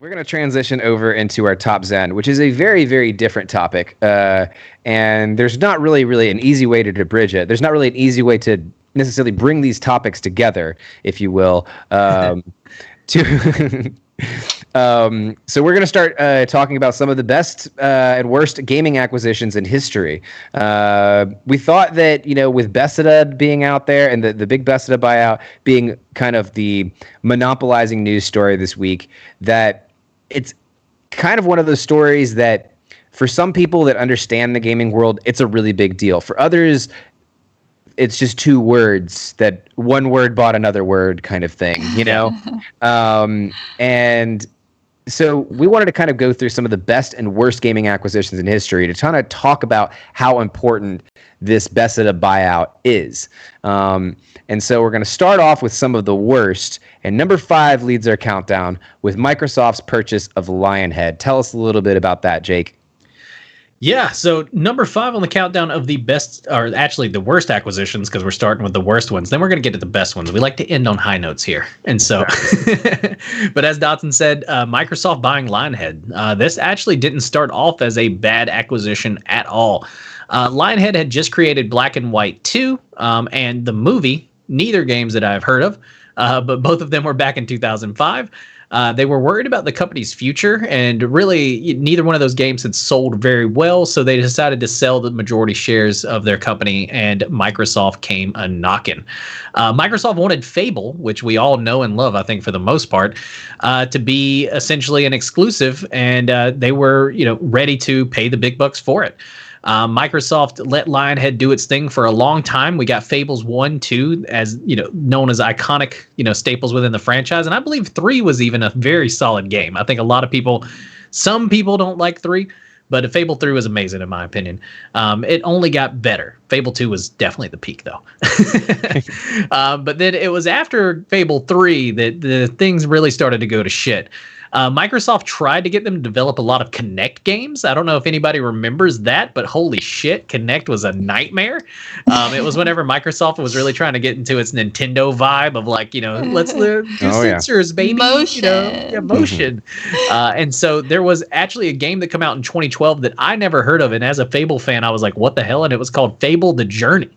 We're going to transition over into our top Zen, which is a very, very different topic. And there's not really an easy way to bridge it. There's not really an easy way to necessarily bring these topics together, if you will. So we're going to start talking about some of the best and worst gaming acquisitions in history. We thought that, with Bethesda being out there and the big Bethesda buyout being kind of the monopolizing news story this week, that it's kind of one of those stories that for some people that understand the gaming world, it's a really big deal. For others, it's just two words that one word bought another word kind of thing, and so we wanted to kind of go through some of the best and worst gaming acquisitions in history to kind of talk about how important this Bethesda buyout is. And so we're going to start off with some of the worst. And number 5 leads our countdown with Microsoft's purchase of Lionhead. Tell us a little bit about that, Jake. Yeah, so number 5 on the countdown of the best, or actually the worst acquisitions, because we're starting with the worst ones. Then we're going to get to the best ones. We like to end on high notes here. And so, but as Dotson said, Microsoft buying Lionhead. This actually didn't start off as a bad acquisition at all. Lionhead had just created Black and White 2 and the movie, neither games that I've heard of, but both of them were back in 2005. They were worried about the company's future, and really neither one of those games had sold very well, so they decided to sell the majority shares of their company, and Microsoft came a-knocking. Microsoft wanted Fable, which we all know and love, I think, for the most part, to be essentially an exclusive, and they were, ready to pay the big bucks for it. Microsoft let Lionhead do its thing for a long time. We got Fables 1, 2, as known as iconic, staples within the franchise, and I believe 3 was even a very solid game. I think some people don't like 3, but Fable 3 was amazing in my opinion. It only got better. Fable 2 was definitely the peak, though. But then it was after Fable 3 that the things really started to go to shit. Microsoft tried to get them to develop a lot of Kinect games. I don't know if anybody remembers that, but holy shit, Kinect was a nightmare. It was whenever Microsoft was really trying to get into its Nintendo vibe of let's do sensors, baby. Motion. Motion. And so there was actually a game that came out in 2012 that I never heard of. And as a Fable fan, I was like, what the hell? And it was called Fable The Journey.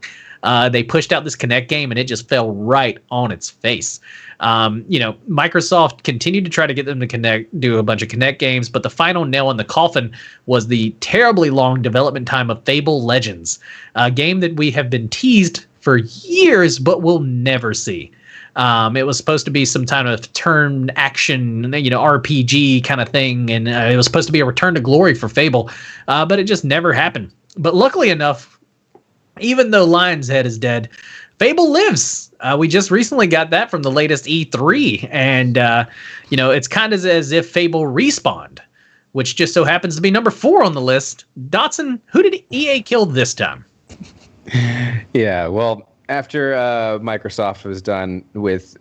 They pushed out this Kinect game and it just fell right on its face. Microsoft continued to try to get them to do a bunch of Kinect games, but the final nail in the coffin was the terribly long development time of Fable Legends, a game that we have been teased for years, but will never see. It was supposed to be some kind of turn action, RPG kind of thing, and it was supposed to be a return to glory for Fable, but it just never happened. But luckily enough, even though Lion's Head is dead, Fable lives. We just recently got that from the latest E3, and it's kind of as if Fable respawned, which just so happens to be number 4 on the list. Dotson, who did EA kill this time? Yeah, well, after Microsoft was done with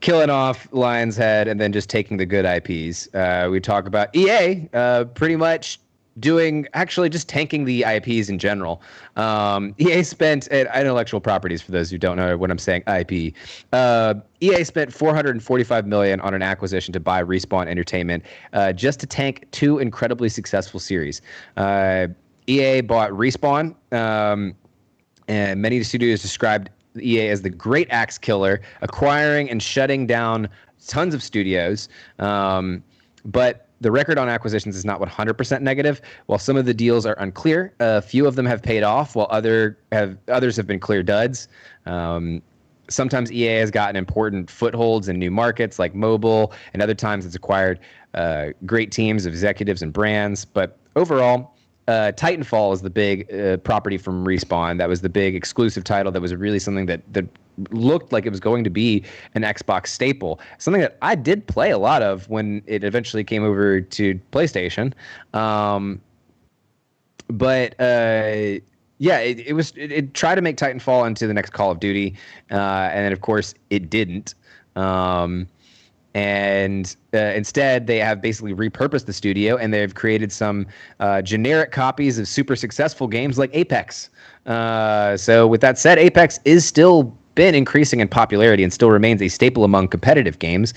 killing off Lion's Head and then just taking the good IPs, we talk about EA pretty much just tanking the IPs in general. EA spent intellectual properties, for those who don't know what I'm saying, IP. EA spent $445 million on an acquisition to buy Respawn Entertainment, just to tank 2 incredibly successful series. EA bought Respawn, and many studios described EA as the great axe killer, acquiring and shutting down tons of studios. But the record on acquisitions is not 100% negative. While some of the deals are unclear, a few of them have paid off, while others have been clear duds. Sometimes EA has gotten important footholds in new markets like mobile, and other times it's acquired great teams of executives and brands. But overall, Titanfall is the big property from Respawn. That was the big exclusive title that was really something that looked like it was going to be an Xbox staple. Something that I did play a lot of when it eventually came over to PlayStation. It tried to make Titanfall into the next Call of Duty, and then of course it didn't. Instead, they have basically repurposed the studio, and they've created some generic copies of super successful games like Apex. So with that said, Apex is still been increasing in popularity and still remains a staple among competitive games.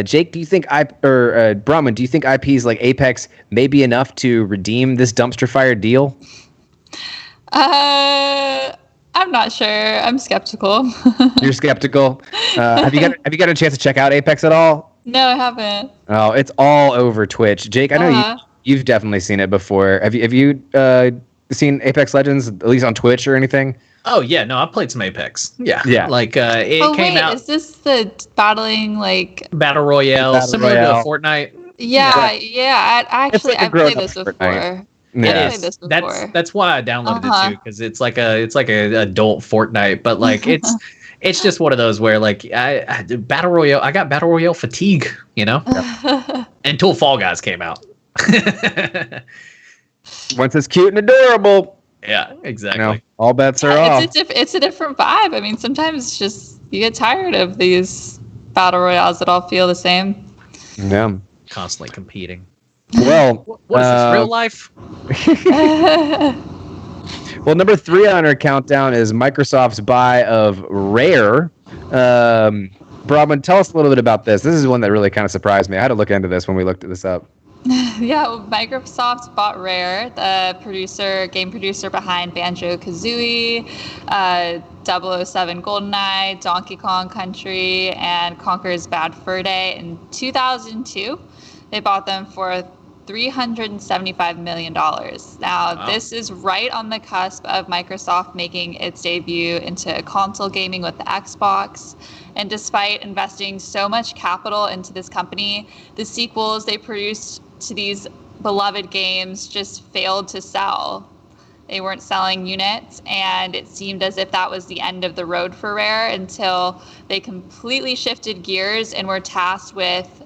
Jake, do you think Bronwyn, do you think IPs like Apex may be enough to redeem this dumpster fire deal? I'm not sure. I'm skeptical. You're skeptical. Have you got a chance to check out Apex at all? No, I haven't. Oh, it's all over Twitch. Jake, I know you've definitely seen it before. Have you seen Apex Legends, at least on Twitch or anything? Oh yeah, no, I played some Apex. Yeah. Like it came out. Is this the battling Battle Royale, similar to Fortnite? Yeah. I've played this before. Yeah. That's why I downloaded it too, because it's like a adult Fortnite, but it's just one of those where I Battle Royale, I got Battle Royale fatigue, until Fall Guys came out. Once it's cute and adorable. Yeah, exactly. All bets are off. It's a different vibe. I mean, sometimes it's just you get tired of these battle royales that all feel the same. Yeah, constantly competing. Well, what is this, real life? Well, number 3 on our countdown is Microsoft's buy of Rare. Bronwyn, tell us a little bit about this. This is one that really kind of surprised me. I had to look into this when we looked this up. Yeah, Microsoft bought Rare, the game producer behind Banjo-Kazooie, 007 GoldenEye, Donkey Kong Country, and Conker's Bad Fur Day in 2002. They bought them for $375 million. Now, This is right on the cusp of Microsoft making its debut into console gaming with the Xbox. And despite investing so much capital into this company, the sequels they produced to these beloved games just failed to sell. They weren't selling units, and it seemed as if that was the end of the road for Rare until they completely shifted gears and were tasked with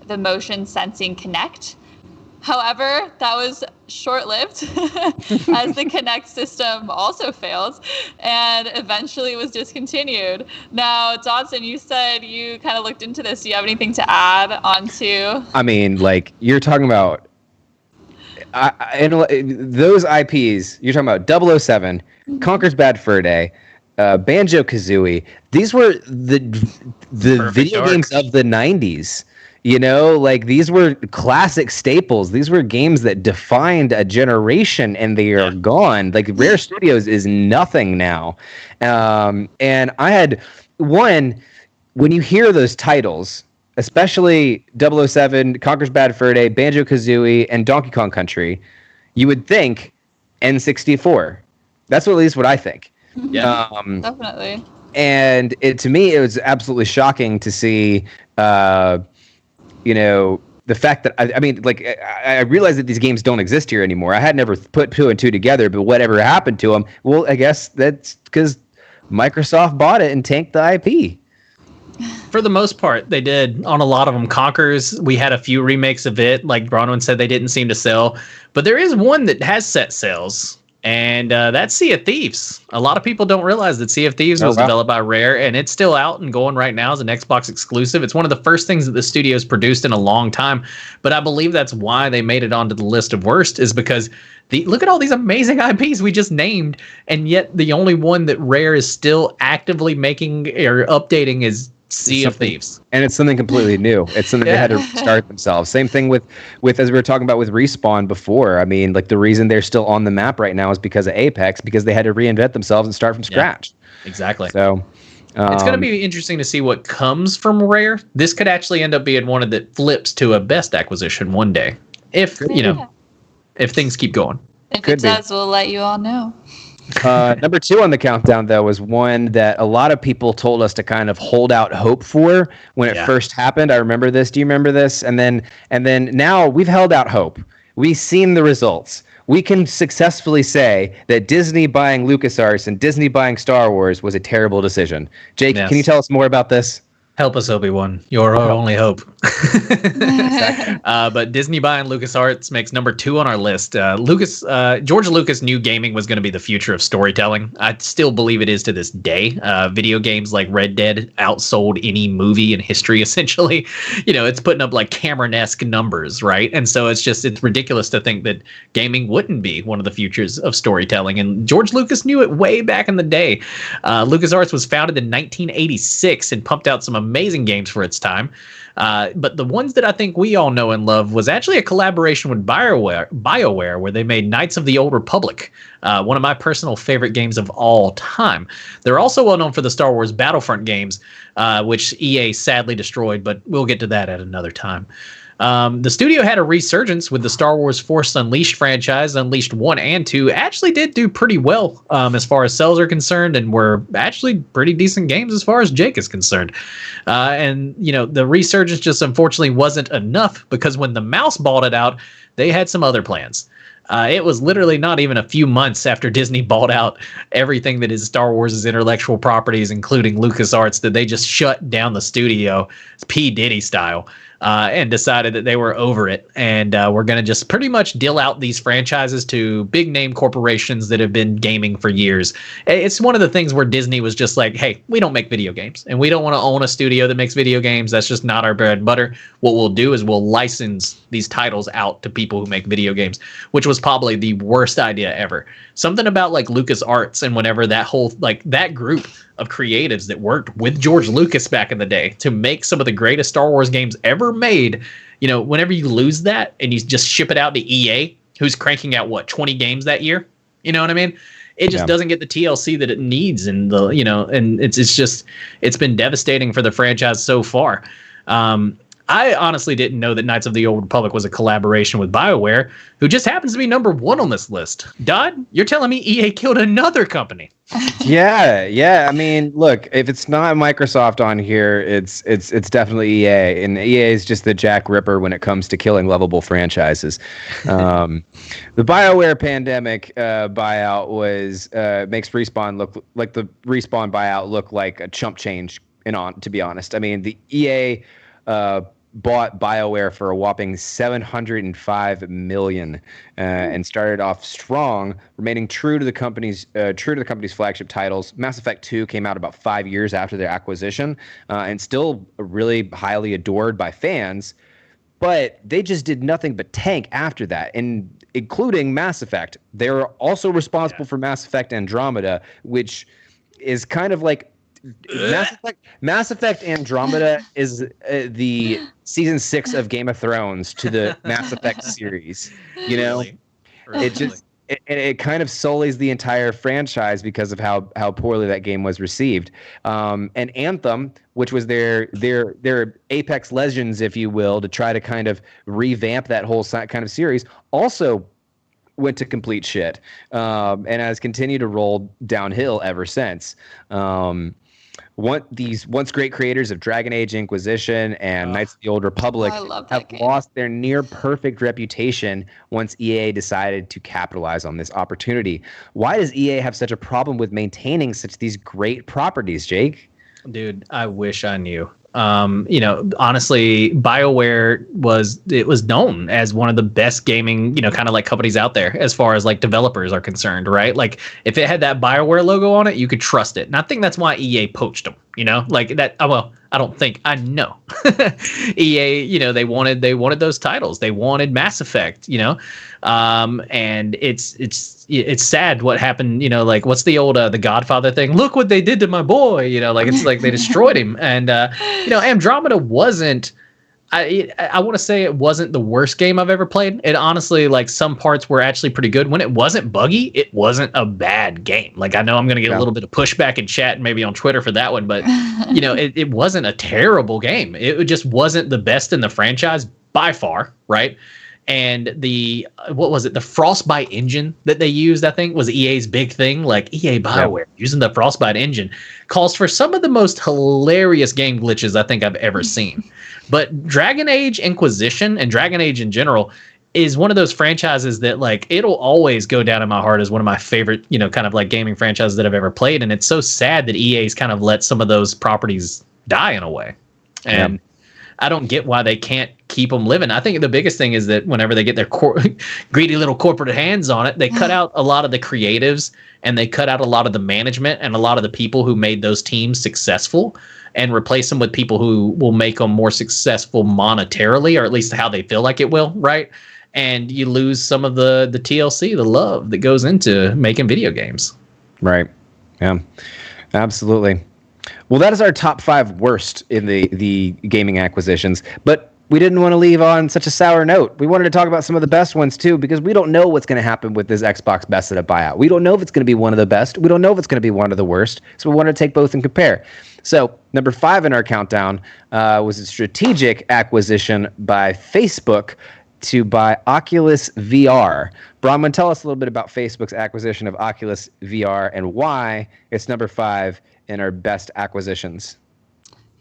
the motion sensing Kinect. However, that was short-lived as the Kinect system also failed and eventually was discontinued. Now, Dodson, you said you kind of looked into this. Do you have anything to add onto? I mean, you're talking about those IPs. You're talking about 007, Conker's Bad Fur Day, Banjo-Kazooie. These were the video games of the 90s. These were classic staples. These were games that defined a generation, and they are gone. Rare Studios is nothing now. And I had when you hear those titles, especially 007, Conker's Bad Fur Day, Banjo-Kazooie, and Donkey Kong Country, you would think N64. That's at least what I think. Yeah, definitely. And to me, it was absolutely shocking to see. The fact that I realized that these games don't exist here anymore. I had never put 2 and 2 together, but whatever happened to them? Well, I guess that's because Microsoft bought it and tanked the IP. For the most part, they did on a lot of them. Conker's, we had a few remakes of it. Like Bronwyn said, they didn't seem to sell, but there is one that has set sales. And that's Sea of Thieves. A lot of people don't realize that Sea of Thieves was developed by Rare, and it's still out and going right now as an Xbox exclusive. It's one of the first things that the studio's produced in a long time. But I believe that's why they made it onto the list of worst, is because look at all these amazing IPs we just named, and yet the only one that Rare is still actively making or updating is Sea of Thieves. And it's something completely new. It's something they had to start themselves. Same thing with as we were talking about with Respawn before. I mean, the reason they're still on the map right now is because of Apex, because they had to reinvent themselves and start from scratch. Exactly. So it's going to be interesting to see what comes from Rare. This could actually end up being one of that flips to a best acquisition one day. If things keep going. If it does, we'll let you all know. Number 2 on the countdown, though, was one that a lot of people told us to kind of hold out hope for when it first happened. I remember this. Do you remember this? And then now we've held out hope. We've seen the results. We can successfully say that Disney buying LucasArts and Disney buying Star Wars was a terrible decision. Jake, can you tell us more about this? Help us, Obi-Wan. You're our only hope. Exactly. But Disney buying LucasArts makes number 2 on our list. George Lucas knew gaming was going to be the future of storytelling. I still believe it is to this day. Video games like Red Dead outsold any movie in history, essentially. It's putting up like Cameron-esque numbers, right? And so it's ridiculous to think that gaming wouldn't be one of the futures of storytelling. And George Lucas knew it way back in the day. LucasArts was founded in 1986 and pumped out some amazing games for its time. But the ones that I think we all know and love was actually a collaboration with BioWare, where they made Knights of the Old Republic, one of my personal favorite games of all time. They're also well known for the Star Wars Battlefront games, which EA sadly destroyed, but we'll get to that at another time. The studio had a resurgence with the Star Wars Force Unleashed franchise. Unleashed 1 and 2 actually did do pretty well as far as sales are concerned, and were actually pretty decent games as far as Jake is concerned. And the resurgence just unfortunately wasn't enough, because when the mouse bought it out, they had some other plans. It was literally not even a few months after Disney bought out everything that is Star Wars' intellectual properties, including LucasArts, that they just shut down the studio, P. Diddy style. And decided that they were over it, and we're going to just pretty much deal out these franchises to big name corporations that have been gaming for years. It's one of the things where Disney was just like, hey, we don't make video games, and we don't want to own a studio that makes video games. That's just not our bread and butter. What we'll do is we'll license these titles out to people who make video games, which was probably the worst idea ever. Something about like LucasArts and whenever that group of creatives that worked with George Lucas back in the day to make some of the greatest Star Wars games ever made, whenever you lose that and you just ship it out to EA, who's cranking out 20 games that year, you know what I mean? It just doesn't get the TLC that it needs, and it's been devastating for the franchise so far. I honestly didn't know that Knights of the Old Republic was a collaboration with BioWare, who just happens to be number 1 on this list. Dodd, you're telling me EA killed another company? Yeah. I mean, look, if it's not Microsoft on here, it's definitely EA, and EA is just the Jack Ripper when it comes to killing lovable franchises. The BioWare pandemic buyout makes Respawn look like the Respawn buyout look like a chump change. To be honest, I mean, the EA bought BioWare for a whopping $705 million, and started off strong, remaining true to the company's flagship titles. Mass Effect 2 came out about 5 years after their acquisition, and still really highly adored by fans. But they just did nothing but tank after that, and including Mass Effect. They were also responsible for Mass Effect Andromeda, which is kind of like Mass Effect Andromeda is the season 6 of Game of Thrones to the Mass Effect series. Really? It kind of sullies the entire franchise because of how poorly that game was received. And Anthem, which was their Apex Legends, if you will, to try to kind of revamp that whole kind of series, also went to complete shit, and has continued to roll downhill ever since. These once great creators of Dragon Age Inquisition and Knights of the Old Republic have lost their near perfect reputation once EA decided to capitalize on this opportunity. Why does EA have such a problem with maintaining these great properties, Jake? Dude, I wish I knew. Honestly, BioWare was known as one of the best gaming, kind of like companies out there as far as like developers are concerned, right? Like if it had that BioWare logo on it, you could trust it. And I think that's why EA poached them, like that. Well, I don't think, I know. EA, they wanted those titles. They wanted Mass Effect, and it's sad what happened, like what's the old the Godfather thing? Look what they did to my boy, like it's like they destroyed him. And Andromeda wasn't, I want to say it wasn't the worst game I've ever played. It honestly, like some parts were actually pretty good. When it wasn't buggy, it wasn't a bad game. Like I know I'm going to get a little bit of pushback in chat and maybe on Twitter for that one, but it wasn't a terrible game. It just wasn't the best in the franchise by far, right? And the Frostbite engine that they used, I think, was EA's big thing. Like EA BioWare using the Frostbite engine calls for some of the most hilarious game glitches I think I've ever seen. But Dragon Age Inquisition and Dragon Age in general is one of those franchises that like it'll always go down in my heart as one of my favorite, kind of like gaming franchises that I've ever played. And it's so sad that EA's kind of let some of those properties die in a way. And I don't get why they can't keep them living. I think the biggest thing is that whenever they get their greedy little corporate hands on it, they cut out a lot of the creatives and they cut out a lot of the management and a lot of the people who made those teams successful and replace them with people who will make them more successful monetarily, or at least how they feel like it will, right? And you lose some of the TLC, the love that goes into making video games. Right. Yeah, absolutely. Well, that is our top 5 worst in the gaming acquisitions, but we didn't want to leave on such a sour note. We wanted to talk about some of the best ones too, because we don't know what's going to happen with this Xbox Bethesda buyout. We don't know if it's going to be one of the best. We don't know if it's going to be one of the worst. So we wanted to take both and compare. So number 5 in our countdown was a strategic acquisition by Facebook to buy Oculus VR. Bronwyn, tell us a little bit about Facebook's acquisition of Oculus VR and why it's number 5 in our best acquisitions.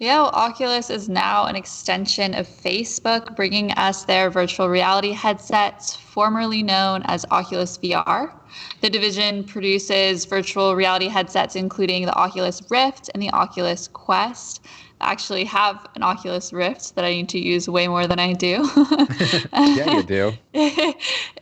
Yeah, well, Oculus is now an extension of Facebook, bringing us their virtual reality headsets, formerly known as Oculus VR. The division produces virtual reality headsets, including the Oculus Rift and the Oculus Quest. I actually have an Oculus Rift that I need to use way more than I do. Yeah, you do.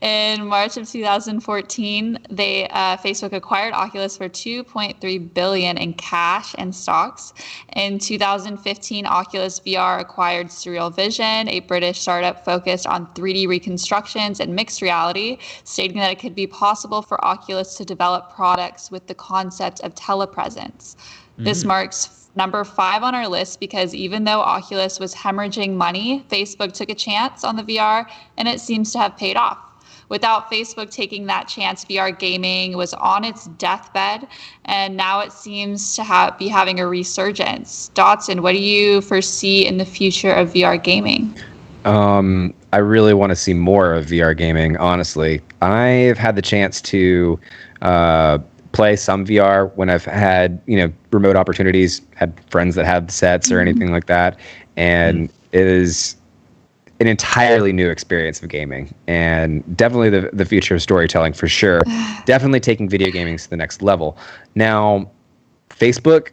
In March of 2014, Facebook acquired Oculus for $2.3 billion in cash and stocks. In 2015, Oculus VR acquired Surreal Vision, a British startup focused on 3D reconstructions and mixed reality, stating that it could be possible for Oculus to develop products with the concept of telepresence. This marks number 5 on our list because even though Oculus was hemorrhaging money, Facebook took a chance on the VR and it seems to have paid off. Without Facebook taking that chance, VR gaming was on its deathbed and now it seems to be having a resurgence. Dotson, what do you foresee in the future of VR gaming? I really want to see more of VR gaming, honestly. I've had the chance to play some VR when I've had, remote opportunities, had friends that have sets or anything like that. And it is an entirely new experience of gaming and definitely the future of storytelling for sure. Definitely taking video gaming to the next level. Now, Facebook,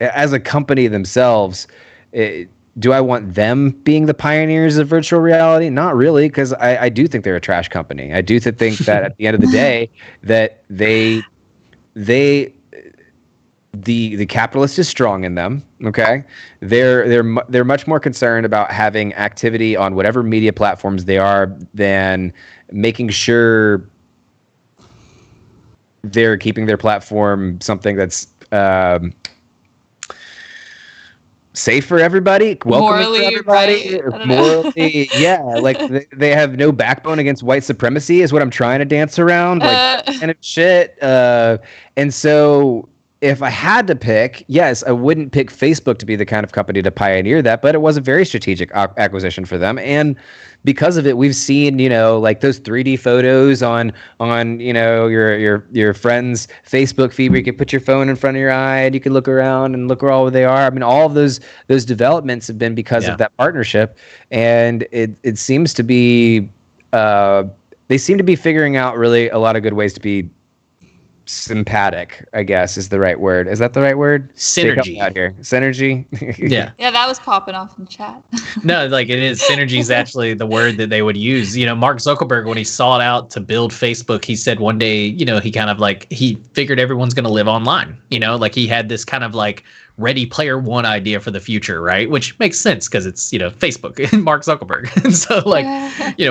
as a company themselves, do I want them being the pioneers of virtual reality? Not really, because I do think they're a trash company. I do think that at the end of the day, that the capitalist is strong in them. Okay, they're much more concerned about having activity on whatever media platforms they are than making sure they're keeping their platform something that's safe for everybody, welcoming morally, for everybody, right? Morally, yeah. Like they have no backbone against white supremacy is what I'm trying to dance around, like kind of shit. And so, if I had to pick, yes, I wouldn't pick Facebook to be the kind of company to pioneer that, but it was a very strategic acquisition for them, and because of it, we've seen, like those 3D photos on your friend's Facebook feed where you can put your phone in front of your eye and you can look around and look where all they are. I mean, all of those developments have been because of that partnership, and it seems to be they seem to be figuring out really a lot of good ways to be sympathetic, I guess is the right word. Is that the right word? Synergy. Out here. Synergy. Yeah. Yeah, that was popping off in chat. No, like it is. Synergy is actually the word that they would use. Mark Zuckerberg, when he sought out to build Facebook, he said one day, he kind of he figured everyone's going to live online. Like he had this kind of like Ready Player One idea for the future, right? Which makes sense because it's, Facebook and Mark Zuckerberg. And so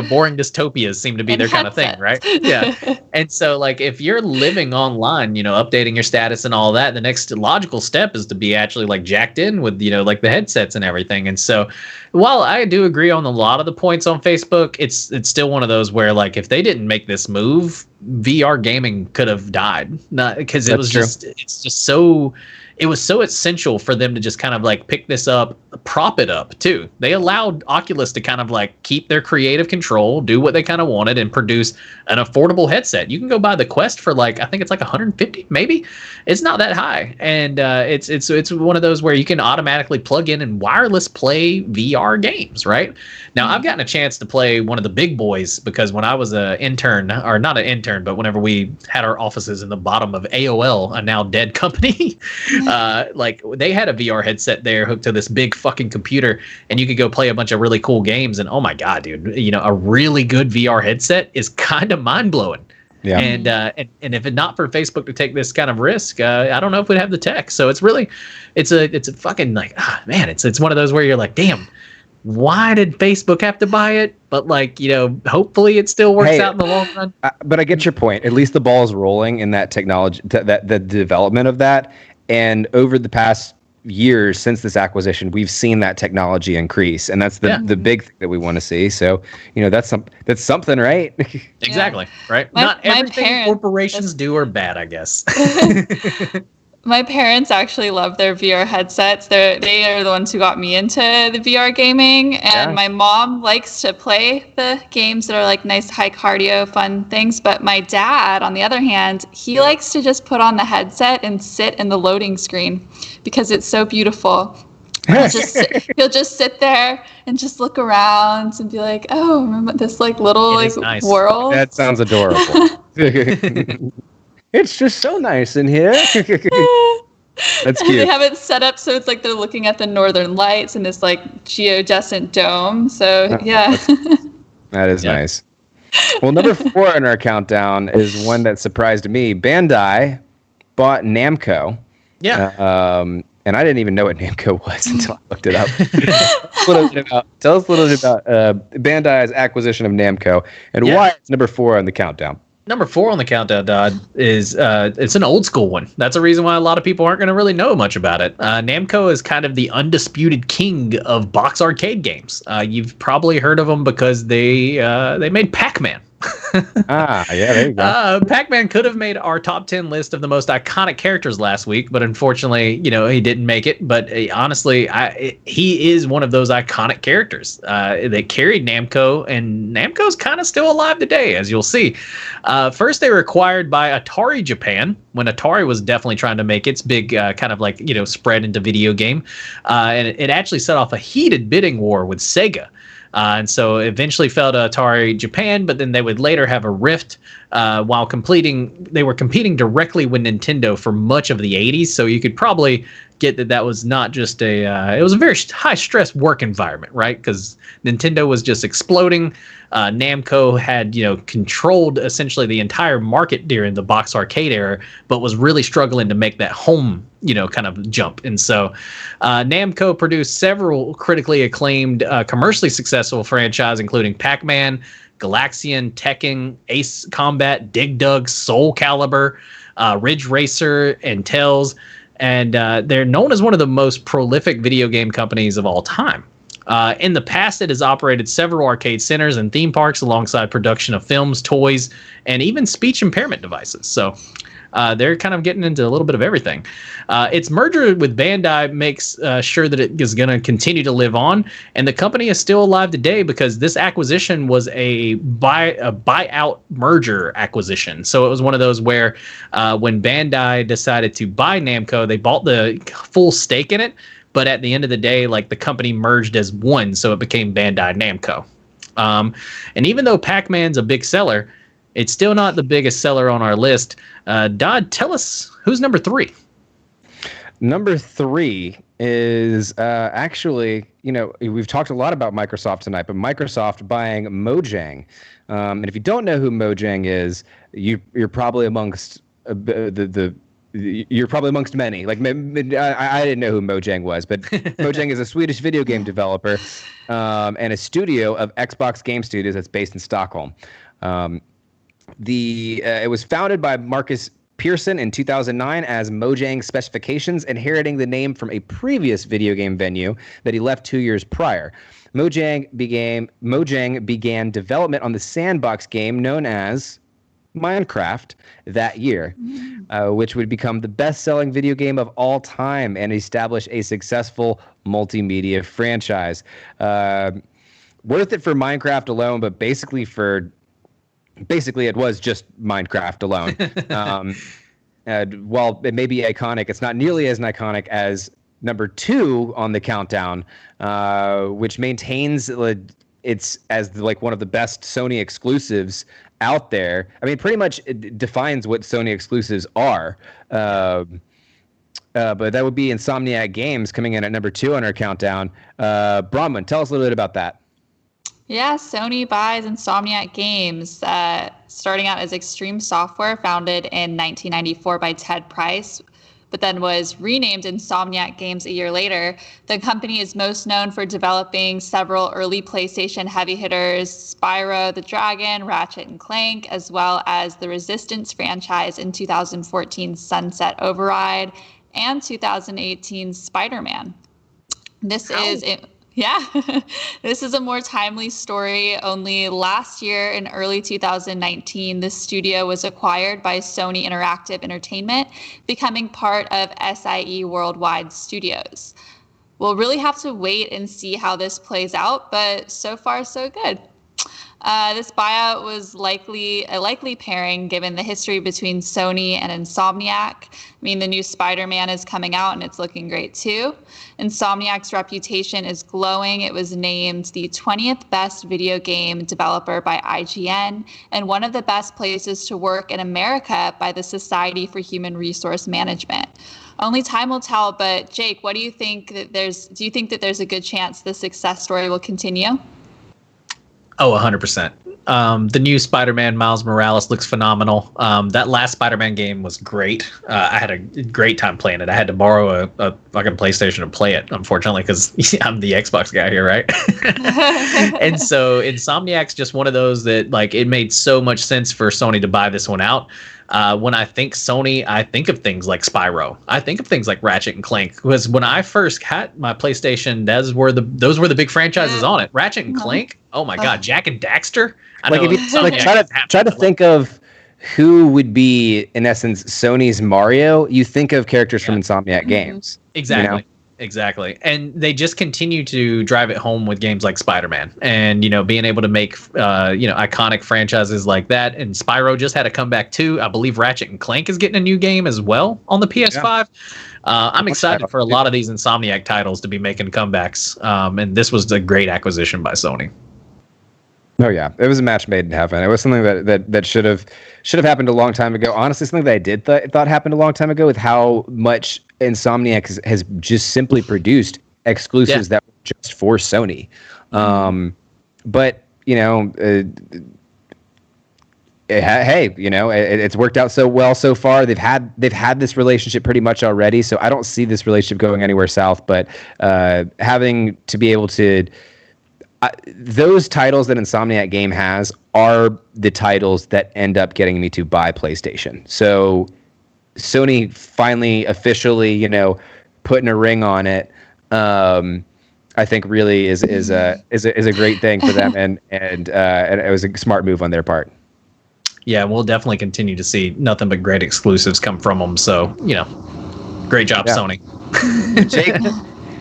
boring dystopias seem to be their kind of thing, right? Yeah. And so if you're living online, updating your status and all that, the next logical step is to be actually jacked in with, the headsets and everything. And so while I do agree on a lot of the points on Facebook, it's still one of those where if they didn't make this move, VR gaming could have died. Not because it was true. It was so essential for them to just kind of pick this up, prop it up too. They allowed Oculus to kind of keep their creative control, do what they kind of wanted, and produce an affordable headset. You can go buy the Quest for I think it's $150, maybe. It's not that high, and it's one of those where you can automatically plug in and wireless play VR games. Right now, I've gotten a chance to play one of the big boys because when I was an intern, or not an intern, but whenever we had our offices in the bottom of AOL, a now dead company. Like they had a VR headset there hooked to this big fucking computer, and you could go play a bunch of really cool games. And oh my god, dude, a really good VR headset is kind of mind blowing. Yeah. And if it not for Facebook to take this kind of risk, I don't know if we'd have the tech. So it's a fucking like, man, it's one of those where you're like, damn, why did Facebook have to buy it? But like, hopefully it still works out in the long run. But I get your point. At least the ball is rolling in that technology, that the development of that. And over the past years since this acquisition, we've seen that technology increase, and that's the big thing that we want to see. So that's something, right? Exactly, right. Not everything corporations do are bad, I guess. My parents actually love their VR headsets. They are the ones who got me into the VR gaming. And my mom likes to play the games that are like nice, high cardio, fun things. But my dad, on the other hand, he likes to just put on the headset and sit in the loading screen because it's so beautiful. He'll just sit there and just look around and be like, "Oh, remember this like little nice world?" That sounds adorable. It's just so nice in here. That's cute. They have it set up so it's like they're looking at the northern lights in this like geodescent dome. So that is nice. Well, number 4 in our countdown is one that surprised me. Bandai bought Namco. Yeah. And I didn't even know what Namco was until I looked it up. Tell us a little bit about Bandai's acquisition of Namco and why it's number 4 on the countdown. Number 4 on the countdown, Dodd, is it's an old school one. That's a reason why a lot of people aren't going to really know much about it. Namco is kind of the undisputed king of box arcade games. You've probably heard of them because they made Pac-Man. There you go. Pac-Man could have made our top 10 list of the most iconic characters last week, but unfortunately, he didn't make it. But honestly, he is one of those iconic characters. They carried Namco, and Namco's kind of still alive today, as you'll see. First, they were acquired by Atari Japan when Atari was definitely trying to make its big kind of like spread into video game, and it actually set off a heated bidding war with Sega. And so eventually fell to Atari Japan, but then they would later have a rift while they were competing directly with Nintendo for much of the 80s. So you could probably get that was not just it was a very high stress work environment, right? Because Nintendo was just exploding. Namco had, controlled essentially the entire market during the box arcade era, but was really struggling to make that home, kind of jump. And so Namco produced several critically acclaimed, commercially successful franchise, including Pac-Man, Galaxian, Tekken, Ace Combat, Dig Dug, Soul Calibur, Ridge Racer, and Tails. And they're known as one of the most prolific video game companies of all time. In the past, it has operated several arcade centers and theme parks alongside production of films, toys, and even speech impairment devices. So they're kind of getting into a little bit of everything. Its merger with Bandai makes sure that it is going to continue to live on, and the company is still alive today because this acquisition was a buyout merger acquisition. So it was one of those where when Bandai decided to buy Namco, they bought the full stake in it, but at the end of the day, like the company merged as one, so it became Bandai Namco. And even though Pac-Man's a big seller, it's still not the biggest seller on our list. Dodd, tell us who's number 3. Number 3 is actually, we've talked a lot about Microsoft tonight, but Microsoft buying Mojang. And if you don't know who Mojang is, you're probably amongst you're probably amongst many. Like I didn't know who Mojang was, but Mojang is a Swedish video game developer and a studio of Xbox Game Studios that's based in Stockholm. It was founded by Marcus Pearson in 2009 as Mojang Specifications, inheriting the name from a previous video game venue that he left 2 years prior. Mojang began development on the sandbox game known as Minecraft that year, which would become the best-selling video game of all time and establish a successful multimedia franchise. Worth it for Minecraft alone, but basically it was just Minecraft alone. While it may be iconic, it's not nearly as iconic as number 2 on the countdown, which maintains it's as like one of the best Sony exclusives out there. I mean, pretty much it defines what Sony exclusives are. But that would be Insomniac Games coming in at number 2 on our countdown. Bronwyn, tell us a little bit about that. Yeah, Sony buys Insomniac Games, starting out as Extreme Software, founded in 1994 by Ted Price, but then was renamed Insomniac Games a year later. The company is most known for developing several early PlayStation heavy hitters, Spyro the Dragon, Ratchet and Clank, as well as the Resistance franchise in 2014's Sunset Override and 2018's Spider-Man. This is a more timely story. Only last year, in early 2019, the studio was acquired by Sony Interactive Entertainment, becoming part of SIE Worldwide Studios. We'll really have to wait and see how this plays out, but so far, so good. This buyout was a likely pairing given the history between Sony and Insomniac. I mean, the new Spider-Man is coming out and it's looking great too. Insomniac's reputation is glowing. It was named the 20th best video game developer by IGN and one of the best places to work in America by the Society for Human Resource Management. Only time will tell, but Jake, do you think that there's a good chance the success story will continue? Oh, 100%. The new Spider-Man Miles Morales looks phenomenal. That last Spider-Man game was great. I had a great time playing it. I had to borrow a fucking PlayStation to play it, unfortunately, because I'm the Xbox guy here, right? And so Insomniac's just one of those that, like, it made so much sense for Sony to buy this one out. When I think Sony, I think of things like Spyro. I think of things like Ratchet and Clank. Because when I first had my PlayStation, those were the big franchises on it. Ratchet and Clank. Oh my God, Jak and Daxter. If you try to think of who would be in essence Sony's Mario, you think of characters from Insomniac Games. Exactly. You know? Exactly. And they just continue to drive it home with games like Spider-Man and, being able to make, iconic franchises like that. And Spyro just had a comeback too. I believe Ratchet and Clank is getting a new game as well on the PS5. Yeah. I'm excited for a lot of these Insomniac titles to be making comebacks. And this was a great acquisition by Sony. Oh yeah, it was a match made in heaven. It was something that should have happened a long time ago. Honestly, something that I did thought happened a long time ago with how much Insomniac has just simply produced exclusives that were just for Sony. But it's worked out so well so far. They've had this relationship pretty much already, so I don't see this relationship going anywhere south. But having to be able to. Those titles that Insomniac Game has are the titles that end up getting me to buy PlayStation. So Sony finally officially, putting a ring on it, I think really is a great thing for them, and it was a smart move on their part. Yeah, we'll definitely continue to see nothing but great exclusives come from them. So great job, Sony. Jake,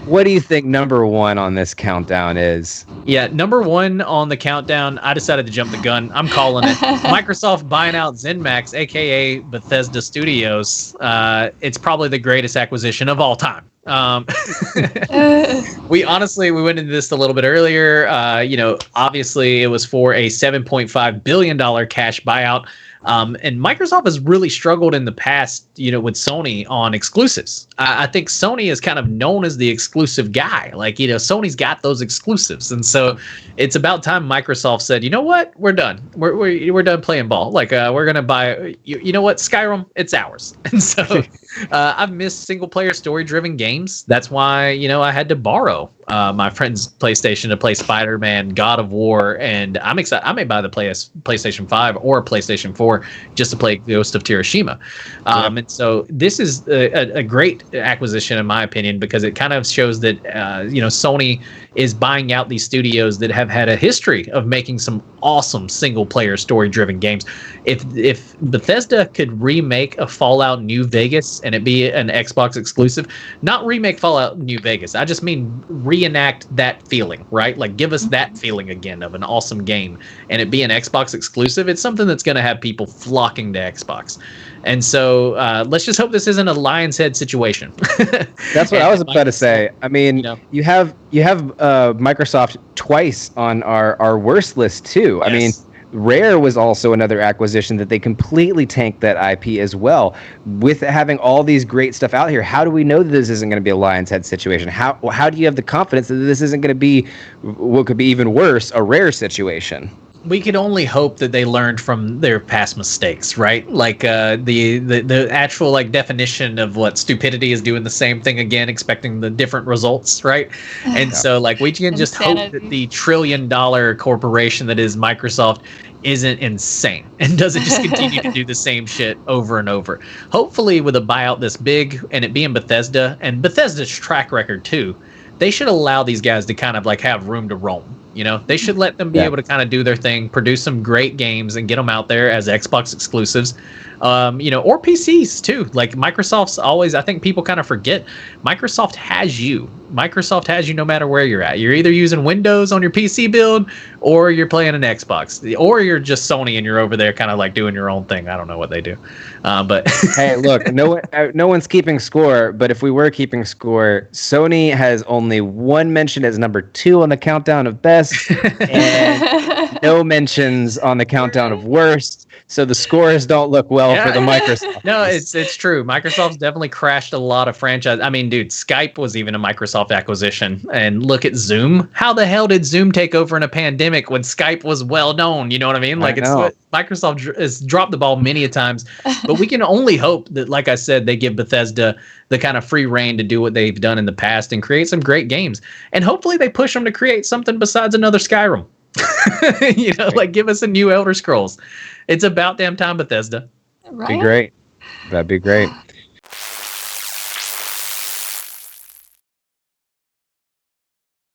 what do you think number 1 on this countdown is? Yeah, number 1 on the countdown, I decided to jump the gun. I'm calling it. Microsoft buying out ZeniMax, a.k.a. Bethesda Studios. It's probably the greatest acquisition of all time. We went into this a little bit earlier. Obviously it was for a $7.5 billion cash buyout. And Microsoft has really struggled in the past, with Sony on exclusives. I think Sony is kind of known as the exclusive guy. Like, Sony's got those exclusives. And so it's about time Microsoft said, you know what? We're done. We're done playing ball. Like, we're going to buy, you know what? Skyrim, it's ours. And so I've missed single player story driven games. That's why, I had to borrow my friend's PlayStation to play Spider-Man, God of War, and I'm excited. I may buy the PlayStation 5 or PlayStation 4 just to play Ghost of Tsushima. And so this is a great acquisition, in my opinion, because it kind of shows that Sony is buying out these studios that have had a history of making some awesome single-player story-driven games. If Bethesda could remake a Fallout New Vegas and it be an Xbox exclusive, not remake Fallout New Vegas, I just mean reenact that feeling, right? Like, give us that feeling again of an awesome game, and it be an Xbox exclusive. It's something that's going to have people flocking to Xbox. And so let's just hope this isn't a Lion's Head situation. That's what I was about to say. I mean, you have Microsoft twice on our worst list too. Yes. I mean, Rare was also another acquisition that they completely tanked that IP as well. With having all these great stuff out here, how do we know that this isn't going to be a Lion's Head situation? How do you have the confidence that this isn't going to be what could be even worse, a Rare situation? We could only hope that they learned from their past mistakes, right? Like the actual like definition of what stupidity is, doing the same thing again, expecting the different results, right? And so like we can just hope that the $1 trillion corporation that is Microsoft isn't insane and doesn't just continue to do the same shit over and over. Hopefully with a buyout this big and it being Bethesda and Bethesda's track record too, they should allow these guys to kind of like have room to roam. You know, they should let them be able to kind of do their thing, produce some great games, and get them out there as Xbox exclusives, you know, or PCs too. Like Microsoft's always, I think people kind of forget, Microsoft has you. Microsoft has you no matter where you're at. You're either using Windows on your PC build, or you're playing an Xbox, or you're just Sony and you're over there kind of like doing your own thing. I don't know what they do, but hey, look, no one's keeping score. But if we were keeping score, Sony has only one mention as number 2 on the countdown of best, and no mentions on the countdown of worst. So the scores don't look well for the Microsoft. No, it's true. Microsoft's definitely crashed a lot of franchise. I mean, dude, Skype was even a Microsoft acquisition. And look at Zoom. How the hell did Zoom take over in a pandemic when Skype was well known? You know what I mean? Like, Microsoft has dropped the ball many a times. But we can only hope that, like I said, they give Bethesda the kind of free reign to do what they've done in the past and create some great games. And hopefully they push them to create something besides another Skyrim. You know, like give us a new Elder Scrolls. It's about damn time, Bethesda. Right? Be great. That'd be great.